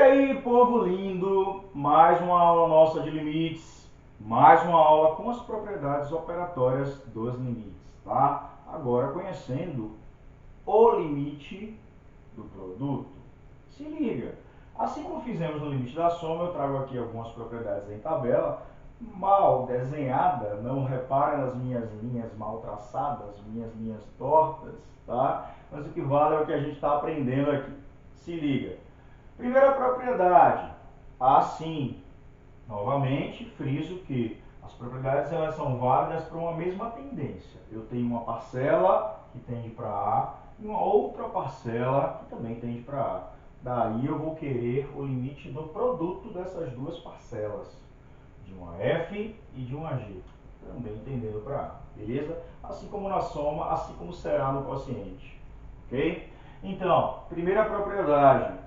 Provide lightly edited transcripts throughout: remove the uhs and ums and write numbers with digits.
aí, povo lindo, mais uma aula nossa de limites, mais uma aula com as propriedades operatórias dos limites, tá? Agora conhecendo o limite do produto. Se liga, assim como fizemos no limite da soma, eu trago aqui algumas propriedades em tabela, mal desenhada, não repara nas minhas linhas mal traçadas, minhas linhas tortas, tá? Mas o que vale é o que a gente está aprendendo aqui. Se liga. Primeira propriedade, assim, novamente, friso que as propriedades elas são válidas para uma mesma tendência. Eu tenho uma parcela que tende para A e uma outra parcela que também tende para A. Daí eu vou querer o limite do produto dessas duas parcelas, de uma F e de uma G, também tendendo para A, beleza? Assim como na soma, assim como será no quociente, ok? Então, primeira propriedade.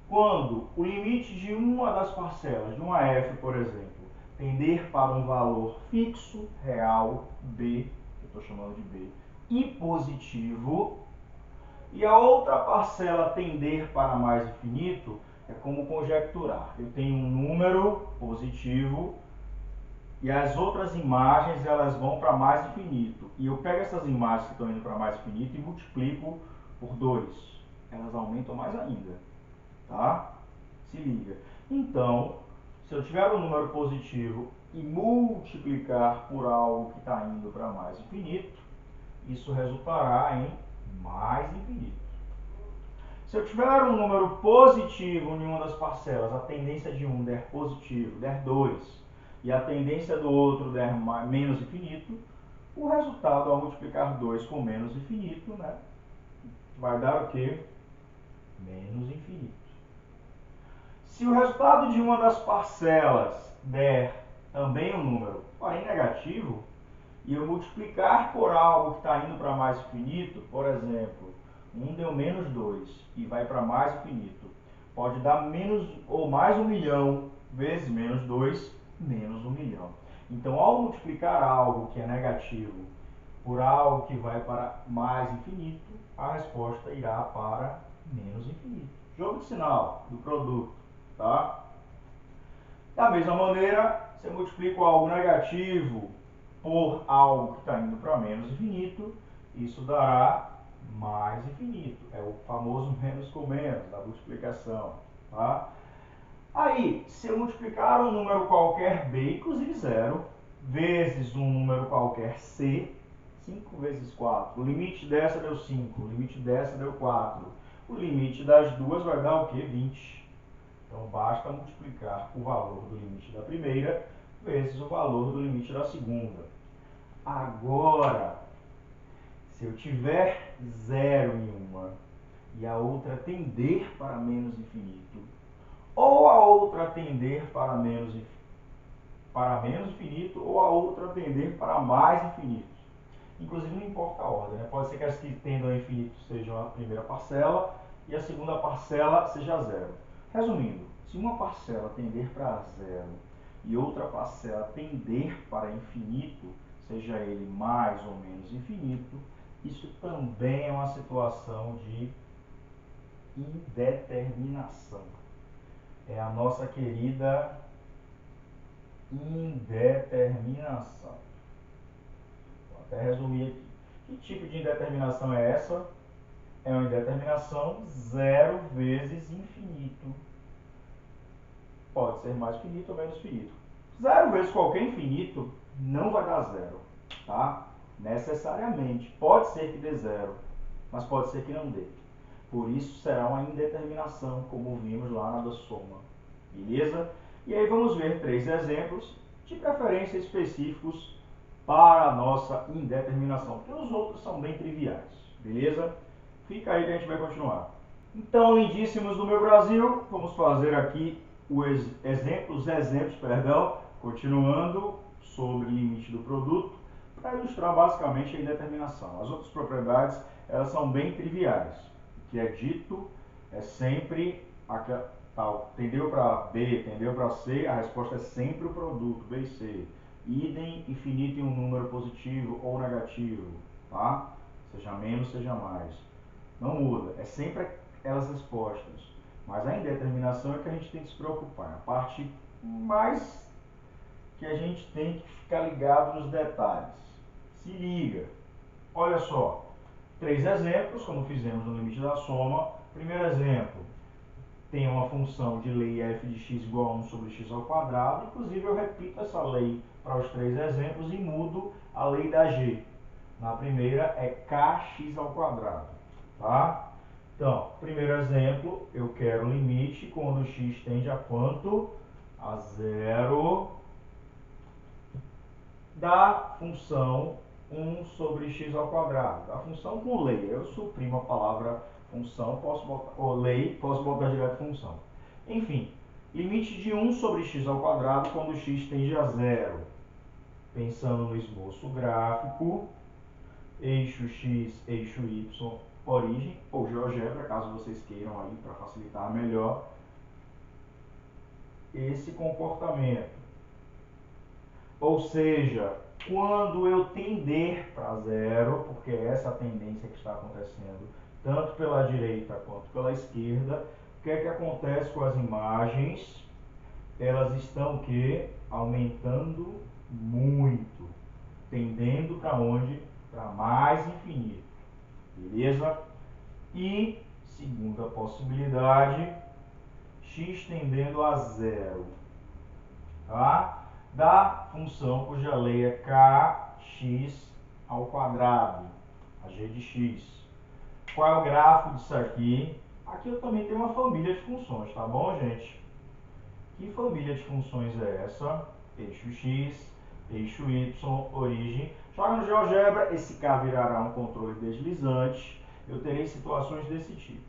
Quando o limite de uma das parcelas, de uma F, por exemplo, tender para um valor fixo, real, B, que eu estou chamando de B, e positivo, e a outra parcela tender para mais infinito, é como conjecturar. Eu tenho um número positivo e as outras imagens elas vão para mais infinito. E eu pego essas imagens que estão indo para mais infinito e multiplico por 2. Elas aumentam mais ainda, tá? Se liga. Então, se eu tiver um número positivo e multiplicar por algo que está indo para mais infinito, isso resultará em mais infinito. Se eu tiver um número positivo em uma das parcelas, a tendência de um der positivo, der 2, e a tendência do outro der menos infinito, o resultado ao multiplicar 2 com menos infinito, né, vai dar o quê? Menos infinito. Se o resultado de uma das parcelas der também um número, porém negativo, e eu multiplicar por algo que está indo para mais infinito, por exemplo, 1 deu menos 2 e vai para mais infinito, pode dar menos ou mais 1 milhão vezes menos 2, menos 1 milhão. Então, ao multiplicar algo que é negativo por algo que vai para mais infinito, a resposta irá para menos infinito. Jogo de sinal do produto, tá? Da mesma maneira, se eu multiplico algo negativo por algo que está indo para menos infinito, isso dará mais infinito. É o famoso menos com menos, da multiplicação, tá? Aí, se eu multiplicar um número qualquer B, inclusive zero, vezes um número qualquer C, 5 vezes 4, o limite dessa deu 5, o limite dessa deu 4, o limite das duas vai dar o quê? 20. Então, basta multiplicar o valor do limite da primeira vezes o valor do limite da segunda. Agora, se eu tiver zero em uma e a outra tender para menos infinito, ou a outra tender para menos infinito, ou a outra tender para mais infinito. Inclusive, não importa a ordem, né? Pode ser que as que tendam a infinito sejam a primeira parcela e a segunda parcela seja zero. Resumindo, se uma parcela tender para zero e outra parcela tender para infinito, seja ele mais ou menos infinito, isso também é uma situação de indeterminação. É a nossa querida indeterminação. Vou até resumir aqui. Que tipo de indeterminação é essa? É uma indeterminação zero vezes infinito. Pode ser mais finito ou menos finito. Zero vezes qualquer infinito não vai dar zero, tá? Necessariamente. Pode ser que dê zero, mas pode ser que não dê. Por isso será uma indeterminação, como vimos lá na da soma. Beleza? E aí vamos ver 3 exemplos, de preferência específicos para a nossa indeterminação, porque os outros são bem triviais. Beleza? Fica aí que a gente vai continuar. Então, lindíssimos do meu Brasil, vamos fazer aqui os exemplos, continuando sobre o limite do produto, para ilustrar basicamente a indeterminação. As outras propriedades, elas são bem triviais. O que é dito é sempre tal, tendeu para B, tendeu para C, a resposta é sempre o produto, B e C. Idem, infinito em um número positivo ou negativo, tá? Seja menos, seja mais. Não muda, é sempre aquelas respostas. Mas a indeterminação é que a gente tem que se preocupar. A parte mais que a gente tem que ficar ligado nos detalhes. Se liga. Olha só. 3 exemplos, como fizemos no limite da soma. Primeiro exemplo. Tem uma função de lei f de x igual a 1 sobre x ao quadrado. Inclusive, eu repito essa lei para os 3 exemplos e mudo a lei da g. Na primeira é kx ao quadrado. Tá? Então, primeiro exemplo, eu quero o limite quando x tende a quanto? A zero da função 1 sobre x ao quadrado. Da função com lei. Eu suprimo a palavra função, posso botar, ou lei, posso botar direto função. Enfim, limite de 1 sobre x ao quadrado quando x tende a zero. Pensando no esboço gráfico, eixo x, eixo y, origem, ou GeoGebra, caso vocês queiram aí para facilitar melhor esse comportamento. Ou seja, quando eu tender para zero, porque é essa a tendência que está acontecendo, tanto pela direita quanto pela esquerda, o que é que acontece com as imagens? Elas estão o quê? Aumentando muito, tendendo para onde? Para mais infinito, beleza? E, segunda possibilidade, x tendendo a zero, tá? Da função cuja lei é kx ao quadrado, a g de x. Qual é o gráfico disso aqui? Aqui eu também tenho uma família de funções, tá bom, gente? Que família de funções é essa? Eixo x, eixo y, origem. Joga no GeoGebra, esse K virará um controle deslizante. Eu terei situações desse tipo.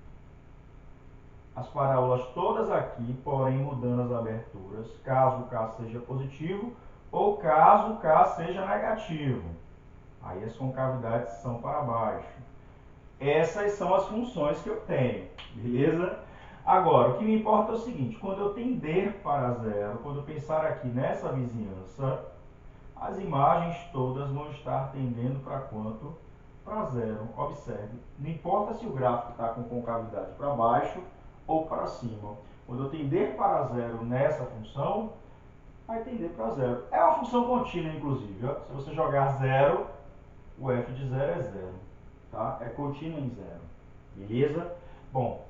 As parábolas todas aqui, porém mudando as aberturas, caso o K seja positivo ou caso o K seja negativo. Aí as concavidades são para baixo. Essas são as funções que eu tenho, beleza? Agora, o que me importa é o seguinte, quando eu tender para zero, quando eu pensar aqui nessa vizinhança, as imagens todas vão estar tendendo para quanto? Para zero. Observe, não importa se o gráfico está com concavidade para baixo ou para cima. Quando eu tender para zero nessa função, vai tender para zero. É uma função contínua, inclusive. Ó. Se você jogar zero, o f de zero é zero. Tá? É contínua em zero. Beleza? Bom,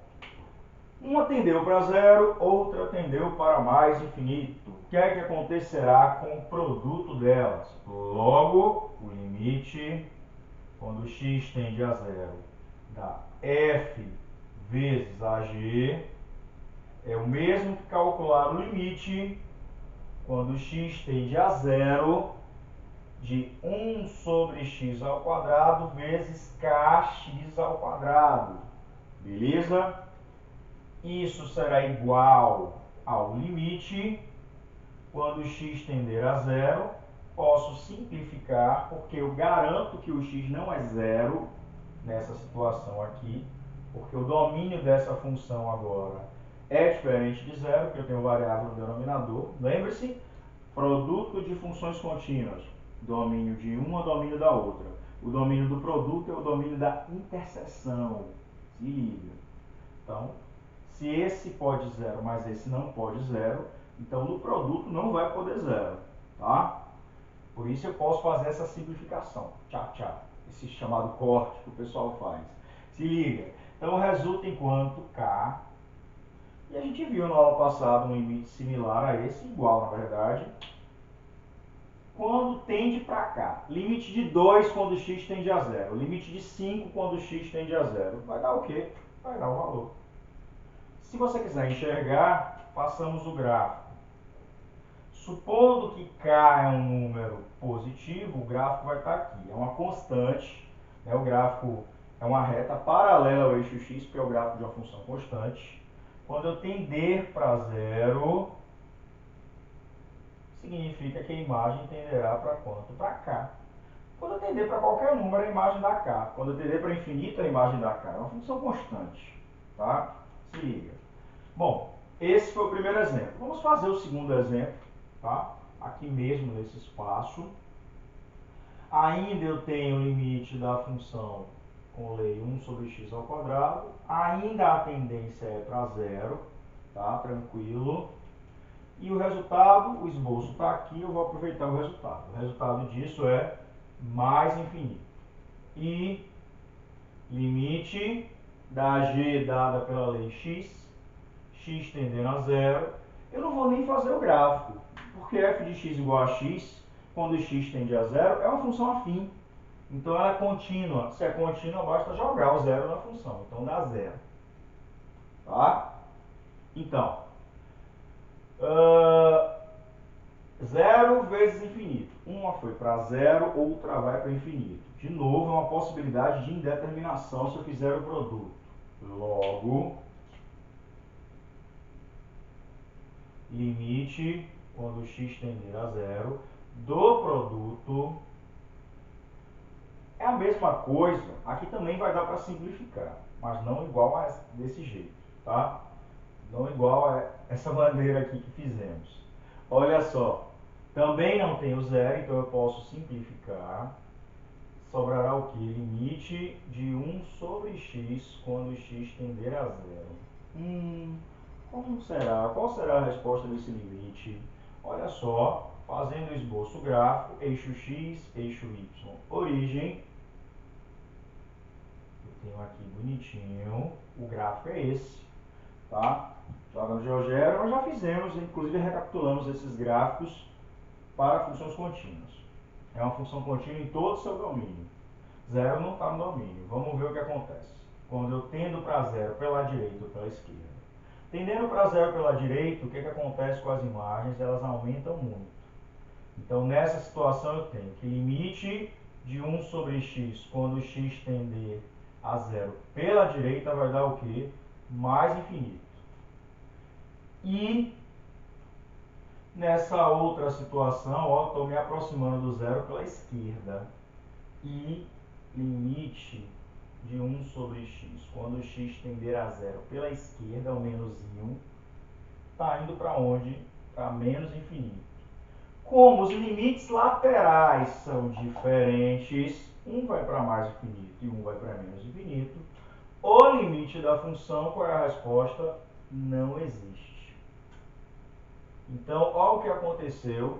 uma tendeu para zero, outra tendeu para mais infinito. O que é que acontecerá com o produto delas? Logo, o limite, quando x tende a zero, da f vezes ag, é o mesmo que calcular o limite, quando x tende a zero, de 1 sobre x ao quadrado vezes kx ao quadrado. Beleza? Isso será igual ao limite, quando x tender a zero, posso simplificar, porque eu garanto que o x não é zero nessa situação aqui, porque o domínio dessa função agora é diferente de zero, porque eu tenho variável no denominador. Lembre-se, produto de funções contínuas, domínio de uma, domínio da outra. O domínio do produto é o domínio da interseção. Se liga. Então, se esse pode zero, mas esse não pode zero, então no produto não vai poder zero, tá? Por isso eu posso fazer essa simplificação. Tchau, tchau. Esse chamado corte que o pessoal faz. Se liga. Então resulta em quanto K. E a gente viu na aula passada um limite similar a esse, igual na verdade, quando tende para cá. Limite de 2 quando x tende a zero. Limite de 5 quando x tende a zero. Vai dar o quê? Vai dar o valor. Se você quiser enxergar, passamos o gráfico. Supondo que K é um número positivo, o gráfico vai estar aqui. É uma constante, né? O gráfico é uma reta paralela ao eixo x, porque é o gráfico de uma função constante. Quando eu tender para zero, significa que a imagem tenderá para quanto? Para K. Quando eu tender para qualquer número, a imagem dá K. Quando eu tender para infinito, a imagem dá K. É uma função constante. Tá? Se liga. Bom, esse foi o primeiro exemplo. Vamos fazer o segundo exemplo, tá? Aqui mesmo nesse espaço. Ainda eu tenho o limite da função com lei 1 sobre x ao quadrado. Ainda a tendência é para zero, tá? Tranquilo. E o resultado, o esboço está aqui, eu vou aproveitar o resultado. O resultado disso é mais infinito. E limite da g dada pela lei x, x tendendo a zero. Eu não vou nem fazer o gráfico, porque f de x igual a x, quando x tende a zero, é uma função afim. Então ela é contínua. Se é contínua, basta jogar o zero na função. Então dá zero. Tá? Então, zero vezes infinito. Uma foi para zero, outra vai para infinito. De novo, é uma possibilidade de indeterminação se eu fizer o produto. Logo, limite, quando x tender a zero, do produto é a mesma coisa. Aqui também vai dar para simplificar, mas não igual a desse jeito, tá? Não igual a essa maneira aqui que fizemos. Olha só, também não tem o zero, então eu posso simplificar. Sobrará o que? Limite de 1 sobre x quando x tender a zero. Como será? Qual será a resposta desse limite? Olha só, fazendo o esboço gráfico, eixo x, eixo y, origem. Eu tenho aqui bonitinho, o gráfico é esse, tá? Joga no GeoGebra, nós já fizemos, inclusive recapitulamos esses gráficos para funções contínuas. É uma função contínua em todo o seu domínio. Zero não está no domínio. Vamos ver o que acontece. Quando eu tendo para zero pela direita ou pela esquerda. Tendendo para zero pela direita, o que acontece com as imagens? Elas aumentam muito. Então, nessa situação, eu tenho que limite de 1 sobre x, quando x tender a zero pela direita, vai dar o quê? Mais infinito. E nessa outra situação, estou me aproximando do zero pela esquerda. E limite de 1 sobre x, quando x tender a zero pela esquerda, o menusinho, está indo para onde? Para menos infinito. Como os limites laterais são diferentes, um vai para mais infinito e um vai para menos infinito, o limite da função, qual é a resposta? Não existe. Então, olha o que aconteceu.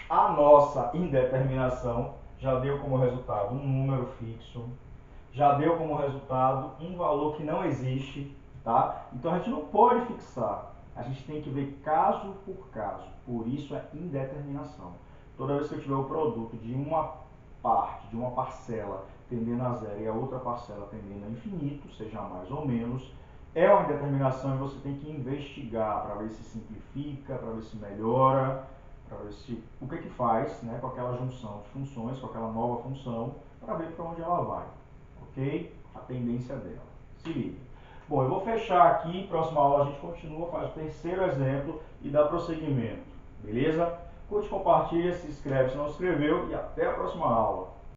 A nossa indeterminação já deu como resultado um número fixo, já deu como resultado um valor que não existe, tá? Então a gente não pode fixar, a gente tem que ver caso por caso, por isso é indeterminação. Toda vez que eu tiver o produto de uma parte, de uma parcela tendendo a zero e a outra parcela tendendo a infinito, seja mais ou menos, é uma indeterminação e você tem que investigar para ver se simplifica, para ver se melhora, para ver se, o que faz, né, com aquela junção de funções, com aquela nova função, para ver para onde ela vai, ok? A tendência dela. Se liga. Bom, eu vou fechar aqui, próxima aula a gente continua, faz o terceiro exemplo e dá prosseguimento, beleza? Curte, compartilha, se inscreve se não se inscreveu e até a próxima aula.